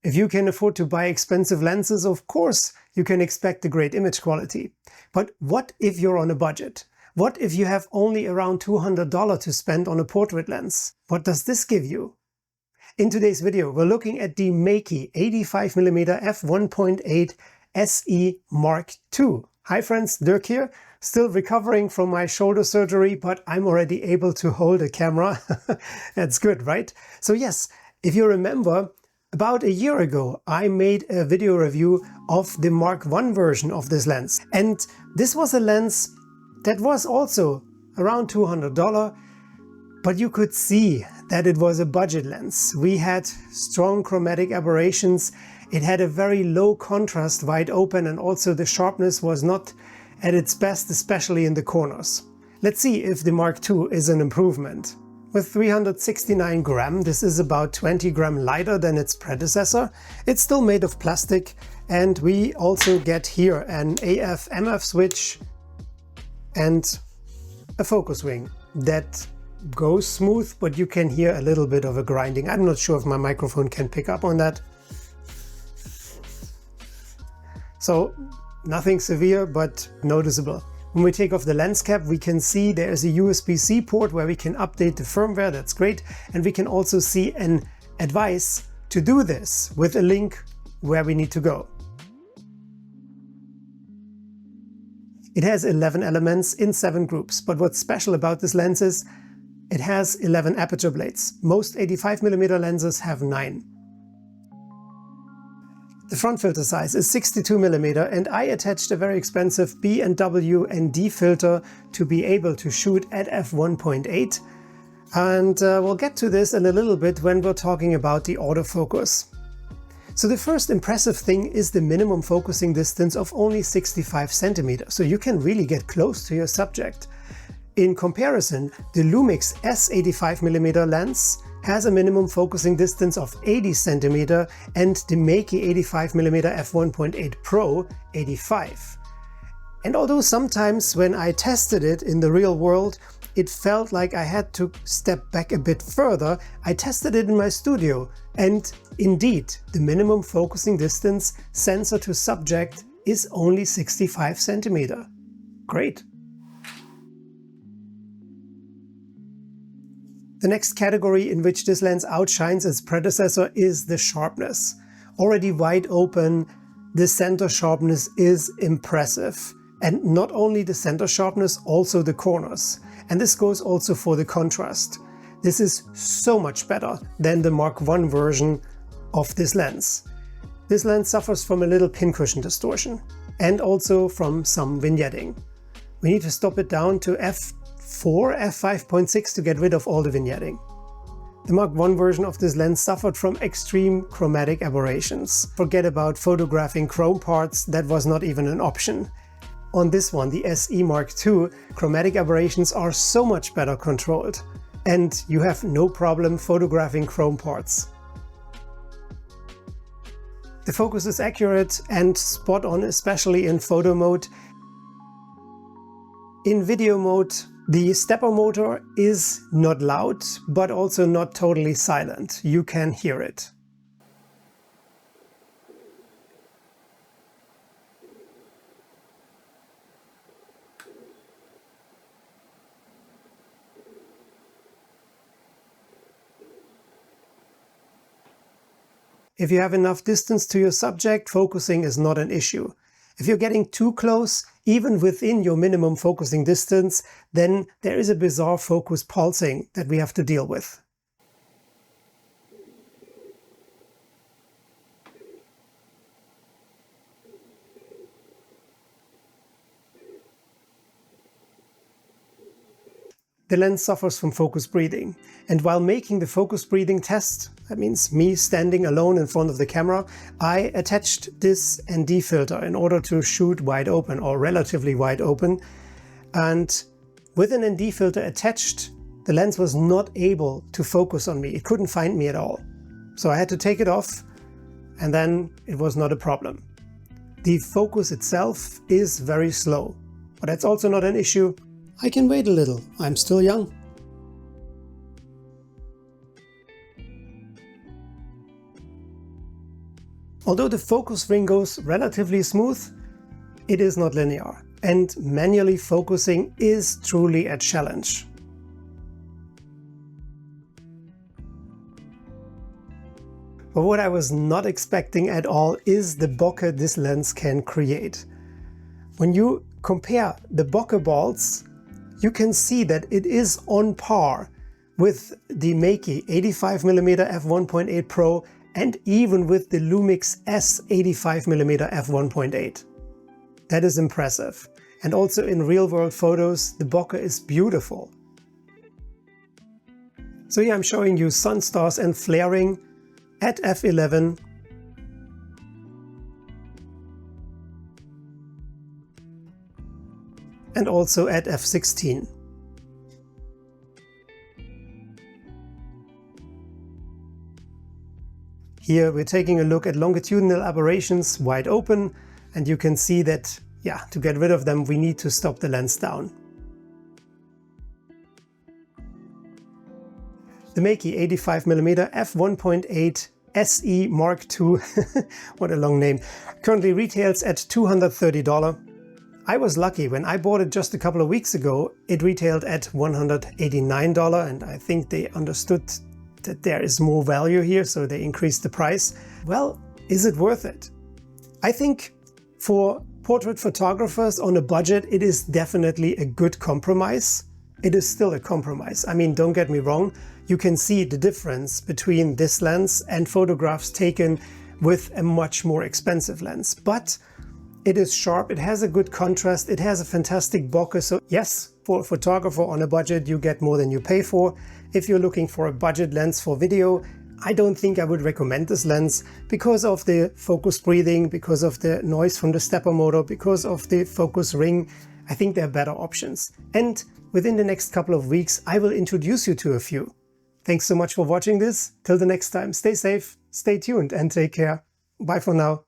If you can afford to buy expensive lenses, of course, you can expect a great image quality. But what if you're on a budget? What if you have only around $200 to spend on a portrait lens? What does this give you? In today's video, we're looking at the Meike 85mm f1.8 SE Mark II. Hi friends, Dirk here. Still recovering from my shoulder surgery, but I'm already able to hold a camera. That's good, right? So yes, if you remember, about a year ago, I made a video review of the Mark I version of this lens. And this was a lens that was also around $200, but you could see that it was a budget lens. We had strong chromatic aberrations. It had a very low contrast wide open, and also the sharpness was not at its best, especially in the corners. Let's see if the Mark II is an improvement. With 369 gram, this is about 20 gram lighter than its predecessor. It's still made of plastic, and we also get here an AF/MF switch and a focus ring that goes smooth, but you can hear a little bit of a grinding. I'm not sure if my microphone can pick up on that. So nothing severe, but noticeable. When we take off the lens cap, we can see there is a USB-C port where we can update the firmware. That's great. And we can also see an advice to do this with a link where we need to go. It has 11 elements in 7 groups, but what's special about this lens is it has 11 aperture blades. Most 85mm lenses have 9. The front filter size is 62mm, and I attached a very expensive B&W ND filter to be able to shoot at f1.8. And we'll get to this in a little bit when we're talking about the autofocus. So the first impressive thing is the minimum focusing distance of only 65 centimeters, so you can really get close to your subject. In comparison, the Lumix S85mm lens has a minimum focusing distance of 80 cm and the Meike 85mm f1.8 Pro 85. And although sometimes when I tested it in the real world, it felt like I had to step back a bit further, I tested it in my studio, and indeed, the minimum focusing distance sensor to subject is only 65 cm. Great. The next category in which this lens outshines its predecessor is the sharpness. Already wide open, the center sharpness is impressive. And not only the center sharpness, also the corners. And this goes also for the contrast. This is so much better than the Mark I version of this lens. This lens suffers from a little pincushion distortion and also from some vignetting. We need to stop it down to f4, f5.6 to get rid of all the vignetting. The Mark I version of this lens suffered from extreme chromatic aberrations. Forget about photographing chrome parts, that was not even an option. On this one, the SE Mark II, chromatic aberrations are so much better controlled, and you have no problem photographing chrome parts. The focus is accurate and spot on, especially in photo mode. In video mode, the stepper motor is not loud, but also not totally silent. You can hear it. If you have enough distance to your subject, focusing is not an issue. If you're getting too close, even within your minimum focusing distance, then there is a bizarre focus pulsing that we have to deal with. The lens suffers from focus breathing, and while making the focus breathing test, that means me standing alone in front of the camera, I attached this ND filter in order to shoot wide open or relatively wide open, and with an ND filter attached, the lens was not able to focus on me. It couldn't find me at all. So I had to take it off, and then it was not a problem. The focus itself is very slow, but that's also not an issue. I can wait a little, I'm still young. Although the focus ring goes relatively smooth, it is not linear, and manually focusing is truly a challenge. But what I was not expecting at all is the bokeh this lens can create. When you compare the bokeh balls, you can see that it is on par with the Meike 85mm f1.8 Pro and even with the Lumix S 85mm f1.8. That is impressive. And also in real-world photos, the bokeh is beautiful. So here I'm showing you sun stars and flaring at f11. And also at f16. Here we're taking a look at longitudinal aberrations wide open, and you can see that, yeah, to get rid of them we need to stop the lens down. The Meike 85mm f1.8 SE Mark II, what a long name, currently retails at $230. I was lucky. When I bought it just a couple of weeks ago, it retailed at $189, and I think they understood that there is more value here, so they increased the price. Well, is it worth it? I think for portrait photographers on a budget, it is definitely a good compromise. It is still a compromise. I mean, don't get me wrong, you can see the difference between this lens and photographs taken with a much more expensive lens. But it is sharp, it has a good contrast, it has a fantastic bokeh. So yes, for a photographer on a budget, you get more than you pay for. If you're looking for a budget lens for video, I don't think I would recommend this lens because of the focus breathing, because of the noise from the stepper motor, because of the focus ring. I think there are better options. And within the next couple of weeks, I will introduce you to a few. Thanks so much for watching this. Till the next time, stay safe, stay tuned, and take care. Bye for now.